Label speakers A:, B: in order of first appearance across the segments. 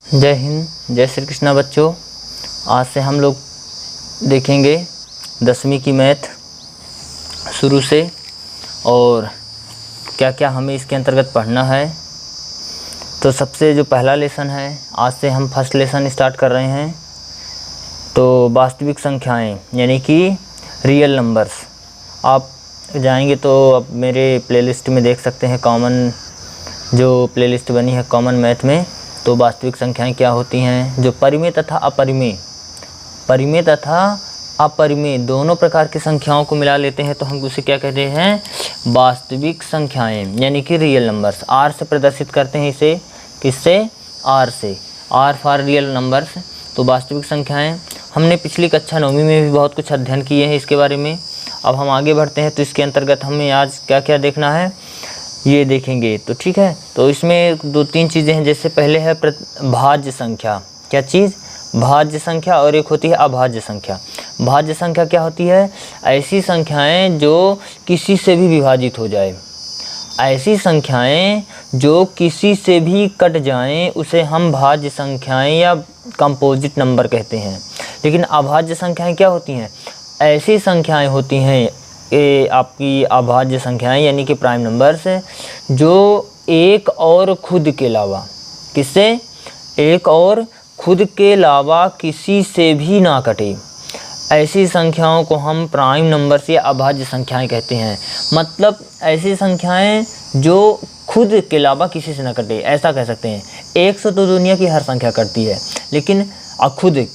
A: जय हिंद, जय श्री कृष्णा बच्चों। आज से हम लोग देखेंगे 10वीं की मैथ शुरू से और क्या क्या हमें इसके अंतर्गत पढ़ना है। तो सबसे जो पहला लेसन है, आज से हम फर्स्ट लेसन स्टार्ट कर रहे हैं। तो वास्तविक संख्याएं यानी कि रियल नंबर्स। आप जाएंगे तो अब मेरे प्लेलिस्ट में देख सकते हैं, कॉमन जो प्लेलिस्ट बनी है कॉमन मैथ में। तो वास्तविक संख्याएं क्या होती हैं, जो परिमेय तथा अपरिमेय, परिमेय तथा अपरिमेय दोनों प्रकार की संख्याओं को मिला लेते हैं तो हम उसे क्या कहते हैं, वास्तविक संख्याएं यानी कि रियल नंबर्स। आर से प्रदर्शित करते हैं इसे, किससे, आर से, आर फॉर रियल नंबर्स। तो वास्तविक संख्याएं हमने पिछली कक्षा 9वीं में भी बहुत कुछ अध्ययन किए हैं इसके बारे में। अब हम आगे बढ़ते हैं तो इसके अंतर्गत हमें आज क्या क्या देखना है ये देखेंगे। तो ठीक है, तो इसमें 2-3 चीज़ें हैं। जैसे पहले है भाज्य संख्या। क्या चीज़, भाज्य संख्या, और एक होती है अभाज्य संख्या। भाज्य संख्या क्या होती है, ऐसी संख्याएं जो किसी से भी विभाजित हो जाए, ऐसी संख्याएं जो किसी से भी कट जाएं उसे हम भाज्य संख्याएं या कंपोजिट नंबर कहते हैं। लेकिन अभाज्य संख्याएं क्या होती हैं, ऐसी संख्याएं होती हैं आपकी अभाज्य संख्याएं यानी कि प्राइम नंबर्स, जो एक और खुद के अलावा, किससे, एक और खुद के अलावा किसी से भी ना कटे, ऐसी संख्याओं को हम प्राइम नंबर्स या अभाज्य संख्याएं कहते हैं। मतलब ऐसी संख्याएं जो खुद के अलावा किसी से ना कटे, ऐसा कह सकते हैं। 100 तो दुनिया की हर संख्या करती है, लेकिन खुद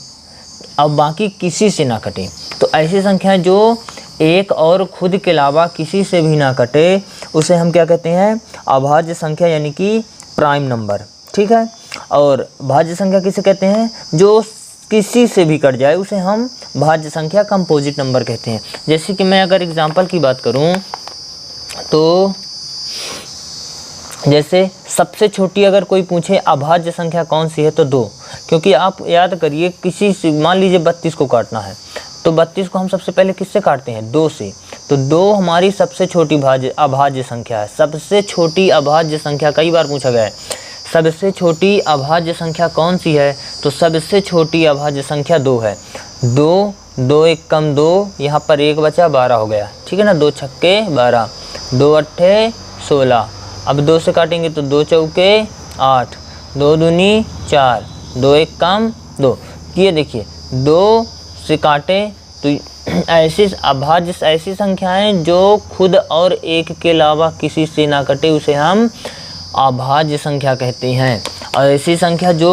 A: अब बाकी किसी से ना कटे। तो ऐसी संख्याएं जो एक और खुद के अलावा किसी से भी ना कटे उसे हम क्या कहते हैं, अभाज्य संख्या यानी कि प्राइम नंबर। ठीक है, और भाज्य संख्या किसे कहते हैं, जो किसी से भी कट जाए उसे हम भाज्य संख्या कंपोजिट नंबर कहते हैं। जैसे कि मैं अगर एग्जांपल की बात करूं तो जैसे सबसे छोटी अगर कोई पूछे अभाज्य संख्या कौन सी है तो 2। क्योंकि आप याद करिए, किसी से मान लीजिए 32 को काटना है तो 32 को हम सबसे पहले किससे काटते हैं, 2 से। तो 2 हमारी सबसे छोटी अभाज्य संख्या है। सबसे छोटी अभाज्य संख्या कई बार पूछा गया है, सबसे छोटी अभाज्य संख्या कौन सी है, तो सबसे छोटी अभाज्य संख्या 2 है। 2, 2 एक कम 2, यहाँ पर 1 बचा, 12 हो गया। ठीक है ना, 2 छक्के 12, 2 अट्ठे 16। अब 2 से काटेंगे तो 2 चौके 8, 2 दूनी 4, 2 एक कम 2। ये देखिए 2 से काटे तो ऐसी अभाज्य ऐसी संख्याएं जो खुद और एक के अलावा किसी से ना कटे उसे हम अभाज्य संख्या कहते हैं। और ऐसी संख्या जो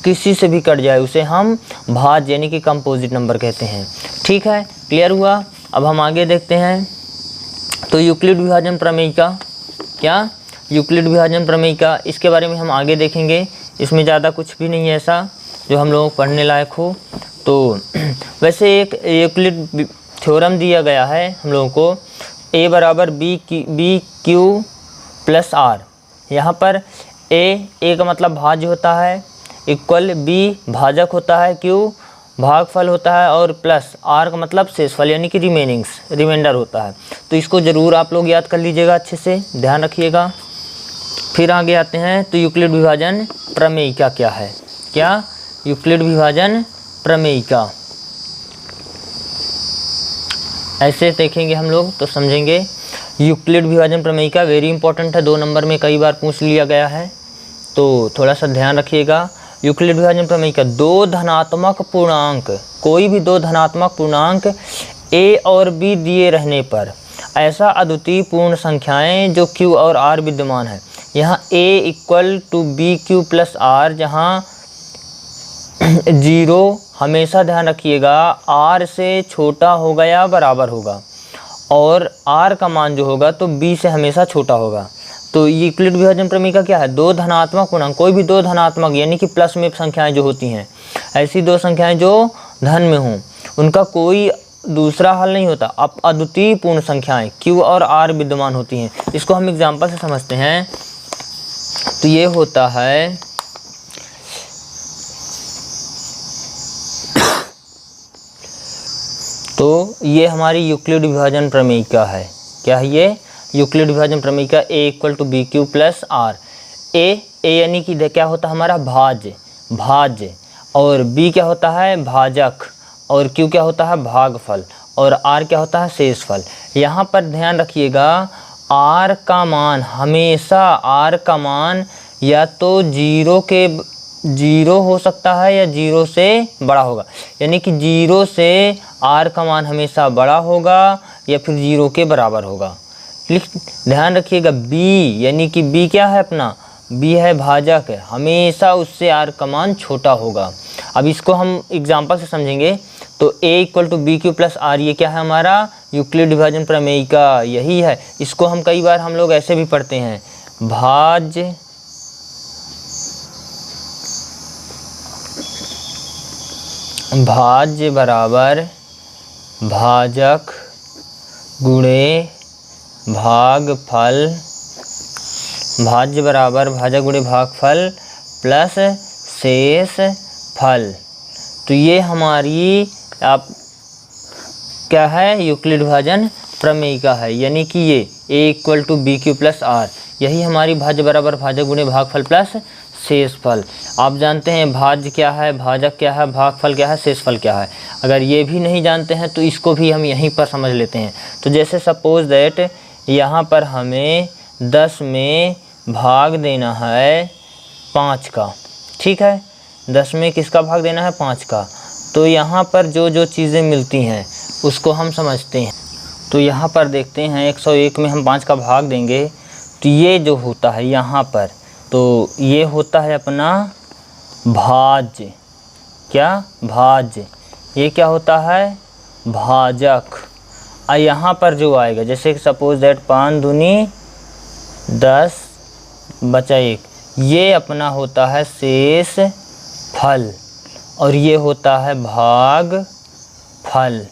A: किसी से भी कट जाए उसे हम भाज्य यानी कि कंपोजिट नंबर कहते हैं। ठीक है, क्लियर हुआ। अब हम आगे देखते हैं तो यूक्लिड विभाजन प्रमेय का, क्या, यूक्लिड विभाजन प्रमेय का, इसके बारे में हम आगे देखेंगे। इसमें ज़्यादा कुछ भी नहीं है ऐसा जो हम लोग पढ़ने लायक हो। तो वैसे एक यूक्लिड थ्योरम दिया गया है हम लोगों को, a बराबर बी क्यू प्लस आर। यहाँ पर a का मतलब भाज्य होता है, इक्वल b भाजक होता है, q भागफल होता है, और प्लस r का मतलब शेषफल यानी कि रिमाइंडर होता है। तो इसको ज़रूर आप लोग याद कर लीजिएगा, अच्छे से ध्यान रखिएगा। फिर आगे आते हैं तो यूक्लिड विभाजन प्रमेय का क्या है, क्या, यूक्लिड विभाजन प्रमेय का ऐसे देखेंगे हम लोग तो समझेंगे। यूक्लिड विभाजन प्रमेय का वेरी इंपॉर्टेंट है, 2 नंबर में कई बार पूछ लिया गया है, तो थोड़ा सा ध्यान रखिएगा। यूक्लिड विभाजन प्रमेय का 2 धनात्मक पूर्णांक, कोई भी 2 धनात्मक पूर्णांक a और b दिए रहने पर ऐसा अद्वितीय पूर्ण संख्याएं जो q और r विद्यमान है। यहाँ a equal to b q plus r, जहाँ 0 हमेशा ध्यान रखिएगा r से छोटा होगा या बराबर होगा, और r का मान जो होगा तो b से हमेशा छोटा होगा। तो यूक्लिड विभाजन प्रमेय का क्या है, 2 धनात्मक पूर्णांक, कोई भी 2 धनात्मक यानी कि प्लस में संख्याएं जो होती हैं, ऐसी 2 संख्याएं जो धन में हों, उनका कोई दूसरा हल नहीं होता। अब अद्वितीय पूर्ण संख्याएं q और r विद्यमान होती हैं। इसको हम एग्जाम्पल से समझते हैं। तो ये होता है तो ये हमारी यूक्लिड विभाजन प्रमेय का है। क्या है ये, यूक्लिड विभाजन प्रमेय का a equal to b q plus r. A यानी कि क्या होता है हमारा भाज्य, भाज्य, और बी क्या होता है भाजक, और क्यू क्या होता है भागफल, और आर क्या होता है शेषफल। यहाँ पर ध्यान रखिएगा आर का मान हमेशा, आर का मान या तो जीरो हो सकता है या जीरो से बड़ा होगा, यानी कि जीरो से आर का मान हमेशा बड़ा होगा या फिर जीरो के बराबर होगा। ध्यान रखिएगा बी, यानी कि बी क्या है अपना, बी है भाजक है, हमेशा उससे आर का मान छोटा होगा। अब इसको हम एग्जांपल से समझेंगे। तो a equal to b q plus r, ये क्या है हमारा यूक्लिड विभाजन प्रमेय का यही है। इसको हम कई बार हम लोग ऐसे भी पढ़ते हैं, भाज्य बराबर भाजक गुणे भागफल, भाज्य बराबर भाजक गुणे भागफल प्लस शेष फल। तो ये हमारी आप क्या है यूक्लिड विभाजन प्रमेय का है, यानी कि ये a equal to b q plus r, यही हमारी भाज्य बराबर भाजक गुणे भागफल प्लस शेषफल। आप जानते हैं भाज्य क्या है, भाजक क्या है, भागफल क्या है, शेषफल क्या है। अगर ये भी नहीं जानते हैं तो इसको भी हम यहीं पर समझ लेते हैं। तो जैसे सपोज दैट यहाँ पर हमें 10 में भाग देना है 5 का, ठीक है, 10 में किसका भाग देना है 5 का। तो यहाँ पर जो जो चीज़ें मिलती हैं उसको हम समझते हैं। तो यहाँ पर देखते हैं 101 में हम 5 का भाग देंगे तो ये जो होता है यहाँ पर, तो ये होता है अपना भाज्य, क्या भाज्य, ये क्या होता है भाजक। और यहाँ पर जो आएगा जैसे सपोज दैट 5 दूनी 10 बचा 1, ये अपना होता है शेष फल और ये होता है भाग फल।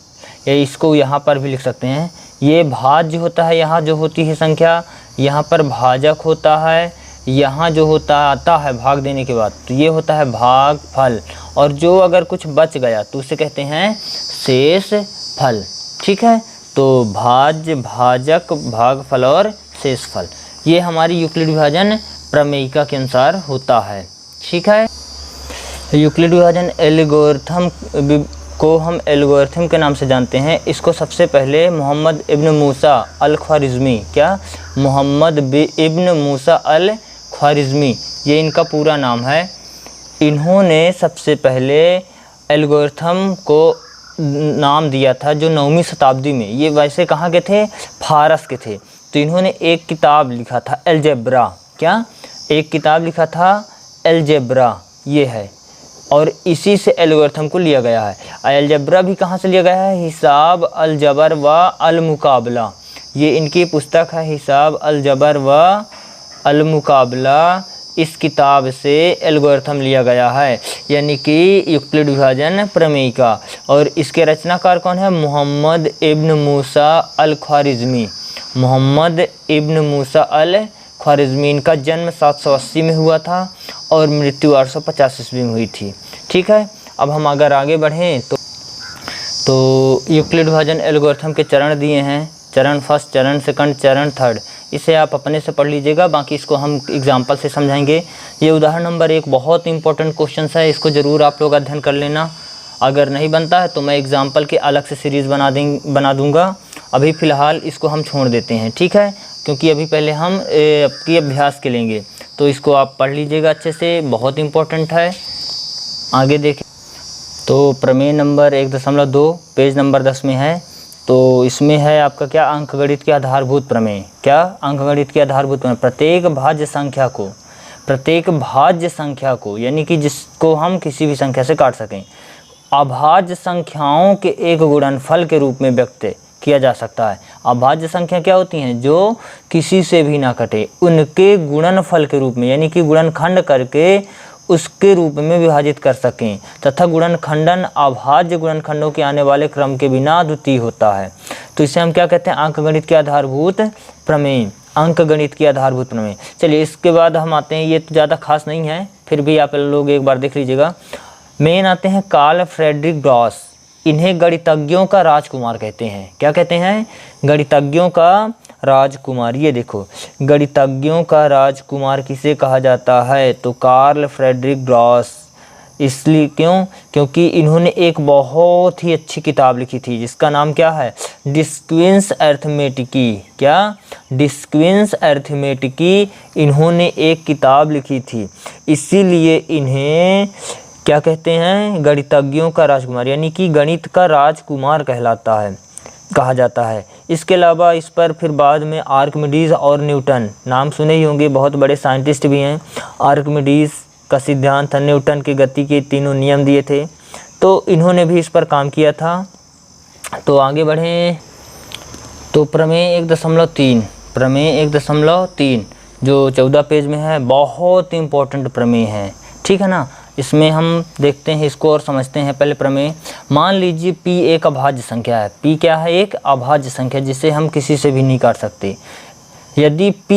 A: ये इसको यहाँ पर भी लिख सकते हैं, ये भाज्य होता है, यहाँ जो होती है संख्या, यहाँ पर भाजक होता है, यहाँ जो होता आता है भाग देने के बाद तो ये होता है भाग फल, और जो अगर कुछ बच गया तो उसे कहते हैं शेष फल। ठीक है, तो भाज्य, भाजक, भागफल और शेषफल ये हमारी यूक्लिड विभाजन प्रमेयिका के अनुसार होता है। ठीक है, यूक्लिड विभाजन एल्गोरिथम को हम एल्गोरिथम के नाम से जानते हैं। इसको सबसे पहले मोहम्मद इब्न मूसा अल ख्वारिज़मी, क्या मोहम्मद इब्न मूसा अल ख्वारिज़मी, ये इनका पूरा नाम है। इन्होंने सबसे पहले एल्गोरिथम को नाम दिया था जो 9वीं शताब्दी में, ये वैसे कहाँ के थे, फारस के थे। तो इन्होंने एक किताब लिखा था अलजेब्रा, क्या एक किताब लिखा था अलजेब्रा, ये है, और इसी से एल्गोरिथम को लिया गया है। अलजेब्रा भी कहाँ से लिया गया है, हिसाब अलजबर व अलमुकाबला, ये इनकी पुस्तक है हिसाब अलजबर व अलमुकाबला, इस किताब से एल्गोरिथम लिया गया है, यानी कि यूक्लिड विभाजन प्रमेयिका। और इसके रचनाकार कौन है, मोहम्मद इब्न मूसा अल ख्वारिज़मी, मोहम्मद इब्न मूसा अल ख्वारिज़मी। इनका जन्म 780 में हुआ था और मृत्यु 850 ईस्वी में हुई थी। ठीक है, अब हम अगर आगे बढ़ें तो यूक्लिड विभाजन एल्गोरिथम के चरण दिए हैं, चरण फर्स्ट, चरण सेकंड, चरण थर्ड, इसे आप अपने से पढ़ लीजिएगा, बाकी इसको हम एग्जाम्पल से समझाएंगे। ये उदाहरण नंबर 1 बहुत इंपॉर्टेंट क्वेश्चन है, इसको ज़रूर आप लोग अध्ययन कर लेना। अगर नहीं बनता है तो मैं एग्जाम्पल के अलग से सीरीज़ बना दूँगा, अभी फ़िलहाल इसको हम छोड़ देते हैं। ठीक है, क्योंकि अभी पहले हम आपकी अभ्यास के लेंगे, तो इसको आप पढ़ लीजिएगा अच्छे से, बहुत इंपॉर्टेंट है। आगे देखें तो प्रमेय नंबर 1.2 पेज नंबर 10 में है। तो इसमें है आपका क्या, अंकगणित के आधारभूत प्रमेय, क्या अंकगणित के आधारभूत प्रमेय, प्रत्येक भाज्य संख्या को यानी कि जिसको हम किसी भी संख्या से काट सकें, अभाज्य संख्याओं के एक गुणनफल के रूप में व्यक्त किया जा सकता है। अभाज्य संख्या क्या होती हैं, जो किसी से भी ना कटे, उनके गुणनफल के रूप में यानी कि गुणनखंड करके उसके रूप में विभाजित कर सकें, तथा गुणनखंडन अभाज्य गुणनखंडों के आने वाले क्रम के बिना अद्वितीय होता है। तो इसे हम क्या कहते हैं, अंकगणित के आधारभूत प्रमेय, अंकगणित के आधारभूत प्रमेय। चलिए इसके बाद हम आते हैं, ये तो ज़्यादा खास नहीं है, फिर भी आप लोग एक बार देख लीजिएगा। मेन आते हैं कार्ल फ्रेडरिक गॉस, इन्हें गणितज्ञों का राजकुमार कहते हैं। क्या कहते हैं, गणितज्ञों का राजकुमार। ये देखो, गणितज्ञों का राजकुमार किसे कहा जाता है, तो कार्ल फ्रेडरिक गॉस, इसलिए क्यों? क्योंकि इन्होंने एक बहुत ही अच्छी किताब लिखी थी जिसका नाम क्या है? डिस्क्विंस अरिथमेटिकी। क्या? डिस्क्विंस अरिथमेटिकी। इन्होंने एक किताब लिखी थी, इसीलिए इन्हें क्या कहते हैं? गणितज्ञों का राजकुमार, यानी कि गणित का राजकुमार कहा जाता है। इसके अलावा इस पर फिर बाद में आर्किमिडीज और न्यूटन, नाम सुने ही होंगे, बहुत बड़े साइंटिस्ट भी हैं। आर्किमिडीज का सिद्धांत, न्यूटन की गति के तीनों नियम दिए थे, तो इन्होंने भी इस पर काम किया था। तो आगे बढ़ें तो प्रमेय 1.3, प्रमेय 1.3 जो 14 पेज में है, बहुत इम्पोर्टेंट प्रमेय है, ठीक है ना। इसमें हम देखते हैं इसको और समझते हैं। पहले प्रमेय, मान लीजिए P एक अभाज्य संख्या है। P क्या है? एक अभाज्य संख्या जिसे हम किसी से भी नहीं काट सकते। यदि P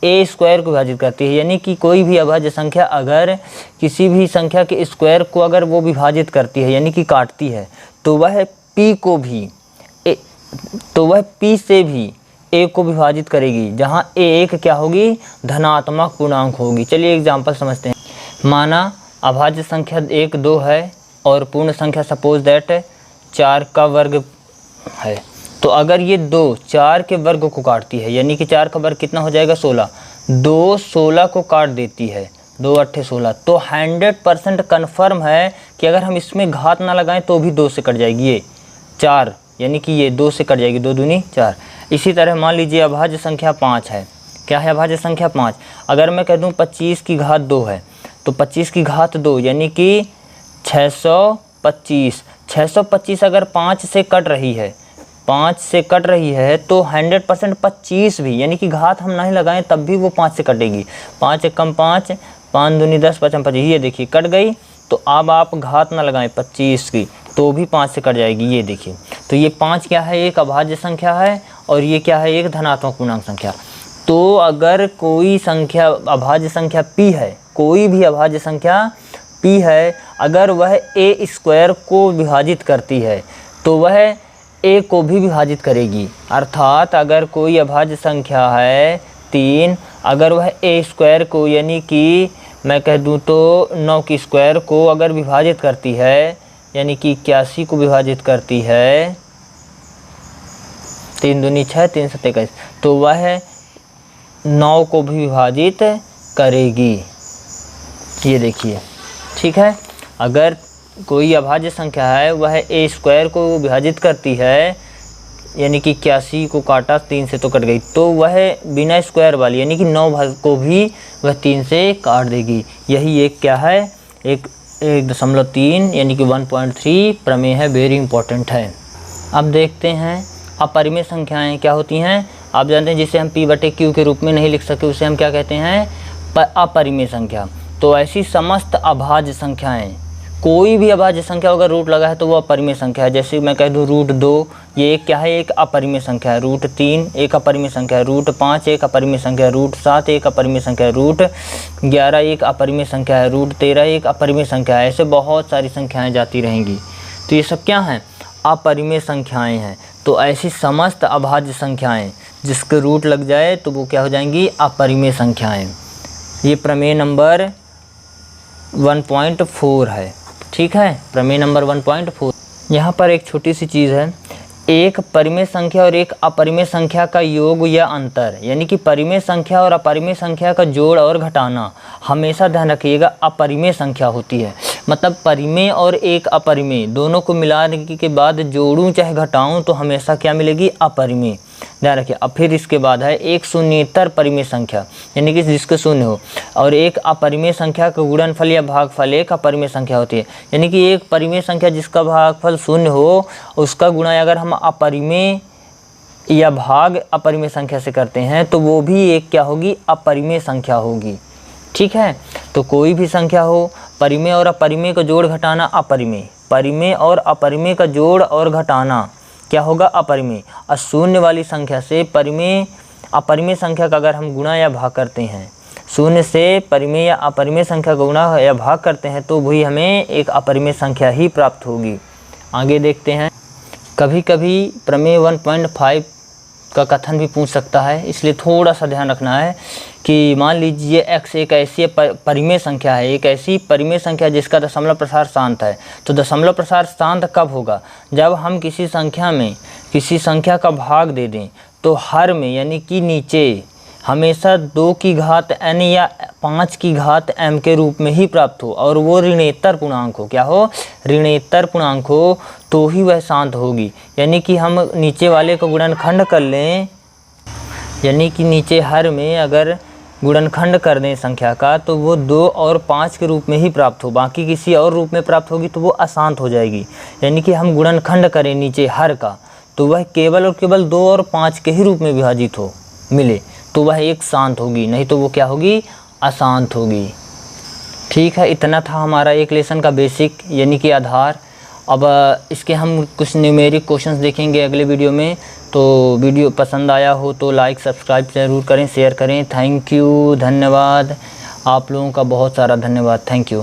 A: a स्क्वायर को विभाजित करती है, यानी कि कोई भी अभाज्य संख्या अगर किसी भी संख्या के स्क्वायर को अगर वो विभाजित करती है, यानी कि काटती है, तो वह P से भी a को विभाजित करेगी, जहाँ a एक क्या होगी? धनात्मक पूर्णांक होगी। चलिए एग्जाम्पल समझते हैं। माना अभाज्य संख्या 1, 2 है और पूर्ण संख्या सपोज दैट 4 का वर्ग है। तो अगर ये 2 4 के वर्ग को काटती है, यानी कि 4 का वर्ग कितना हो जाएगा? 16। 2 16 को काट देती है, 2 8 16, तो 100% कन्फर्म है कि अगर हम इसमें घात ना लगाएं तो भी 2 से कट जाएगी ये 4, यानी कि ये 2 से कट जाएगी, 2 दूनी 4। इसी तरह मान लीजिए अभाज्य संख्या 5 है। क्या है अभाज्य संख्या? 5। अगर मैं कह दूँ 25 की घात 2 है, तो 25 की घात 2 यानी कि 625। 625 अगर 5 से कट रही है, 5 से कट रही है, तो 100% 25 भी, यानी कि घात हम नहीं लगाएं तब भी वो 5 से कटेगी। 5 एकम 5, 5 दूनी 10, 5 25, ये देखिए कट गई। तो अब आप घात ना लगाएं 25 की, तो भी 5 से कट जाएगी, ये देखिए। तो ये 5 क्या है? एक अभाज्य संख्या है, और ये क्या है? एक धनात्मक पूर्णांक संख्या। तो अगर कोई संख्या अभाज्य संख्या P है, कोई भी अभाज्य संख्या P है, अगर वह a स्क्वायर को विभाजित करती है तो वह a को भी विभाजित करेगी। अर्थात अगर कोई अभाज्य संख्या है 3, अगर वह a स्क्वायर को, यानी कि मैं कह दूं तो 9 की स्क्वायर को अगर विभाजित करती है, यानी कि 81 को विभाजित करती है, 3 दूनी 6, 3 7 21, तो वह 9 को भी विभाजित करेगी। ये देखिए, ठीक है। अगर कोई अभाज्य संख्या है वह a स्क्वायर को विभाजित करती है, यानी कि 81 को काटा 3 से तो कट गई, तो वह बिना स्क्वायर वाली, यानी कि 9 भाग को भी वह 3 से काट देगी। यही एक क्या है? 1.3 यानी कि 1.3 प्रमेय है, वेरी इंपॉर्टेंट है। अब देखते हैं अपरिमेय संख्याएं क्या होती हैं। आप जानते हैं जिसे हम P/Q के रूप में नहीं लिख सकते, उसे हम क्या कहते हैं? अपरिमेय संख्या। तो ऐसी समस्त अभाज्य संख्याएं, कोई भी अभाज्य संख्या अगर रूट लगा है तो वो अपरिमेय संख्या है। जैसे मैं कह दूं √2, ये एक क्या है? एक अपरिमेय संख्या है। √3 एक अपरिमेय संख्या है। √5 एक अपरिमेय संख्या है। √7 एक अपरिमेय संख्या है। √11 एक अपरिमेय संख्या है। √13 एक अपरिमेय संख्या है। ऐसे बहुत सारी संख्याएँ जाती रहेंगी। तो ये सब क्या हैं? अपरिमेय संख्याएँ हैं। तो ऐसी समस्त अभाज्य संख्याएँ जिसके रूट लग जाए तो वो क्या हो जाएंगी? अपरिमेय संख्याएँ। ये प्रमेय नंबर 1.4 है, ठीक है, प्रमेय नंबर 1.4। यहाँ पर एक छोटी सी चीज़ है, एक परिमेय संख्या और एक अपरिमेय संख्या का योग या अंतर, यानी कि परिमेय संख्या और अपरिमेय संख्या का जोड़ और घटाना हमेशा ध्यान रखिएगा अपरिमेय संख्या होती है। मतलब परिमेय और एक अपरिमेय दोनों को मिलाने के बाद जोड़ूं चाहे घटाऊं तो हमेशा क्या मिलेगी? अपरिमेय। ध्यान रखिए। अब फिर इसके बाद है एक शून्येतर परिमेय संख्या, यानी कि जिसके शून्य हो, और एक अपरिमेय संख्या का गुणनफल या भागफल एक अपरिमेय संख्या होती है, यानी कि एक परिमेय संख्या जिसका भागफल शून्य हो उसका गुणा अगर हम अपरिमेय या भाग अपरिमेय संख्या से करते हैं तो वो भी एक क्या होगी? अपरिमेय संख्या होगी, ठीक है। तो कोई भी संख्या हो, परिमेय और अपरिमेय का जोड़ घटाना अपरिमेय, परिमेय और अपरिमेय का जोड़ और घटाना क्या होगा? अपरिमेय। और शून्य वाली संख्या से परिमेय अपरिमेय संख्या का अगर हम गुणा या भाग करते हैं, शून्य से परिमेय या अपरिमेय संख्या का गुणा या भाग करते हैं तो वही हमें एक अपरिमेय संख्या ही प्राप्त होगी। आगे देखते हैं। कभी कभी प्रमेय 1.5 का कथन भी पूछ सकता है, इसलिए थोड़ा सा ध्यान रखना है कि मान लीजिए x एक ऐसी परिमेय संख्या है, एक ऐसी परिमेय संख्या जिसका दशमलव प्रसार शांत है। तो दशमलव प्रसार शांत कब होगा? जब हम किसी संख्या में किसी संख्या का भाग दे दें तो हर में यानी कि नीचे हमेशा 2 की घात n या 5 की घात m के रूप में ही प्राप्त हो और वो ऋणेतर पूर्णांक हो। क्या हो? ऋणेतर पूर्णांक हो, तो ही वह शांत होगी। यानी कि हम नीचे वाले को गुणनखंड कर लें, यानी कि नीचे हर में अगर गुणनखंड कर दें संख्या का तो वो 2 और 5 के रूप में ही प्राप्त हो, बाकी किसी और रूप में प्राप्त होगी तो वो अशांत हो जाएगी। यानी कि हम गुणनखंड करें नीचे हर का तो वह केवल और केवल 2 और 5 के ही रूप में विभाजित हो मिले तो वह एक शांत होगी, नहीं तो वो क्या होगी? अशांत होगी। ठीक है, इतना था हमारा एक लेसन का बेसिक यानी कि आधार। अब इसके हम कुछ न्यूमेरिक क्वेश्चंस देखेंगे अगले वीडियो में। तो वीडियो पसंद आया हो तो लाइक सब्सक्राइब ज़रूर करें, शेयर करें। थैंक यू, धन्यवाद। आप लोगों का बहुत सारा धन्यवाद। Thank you.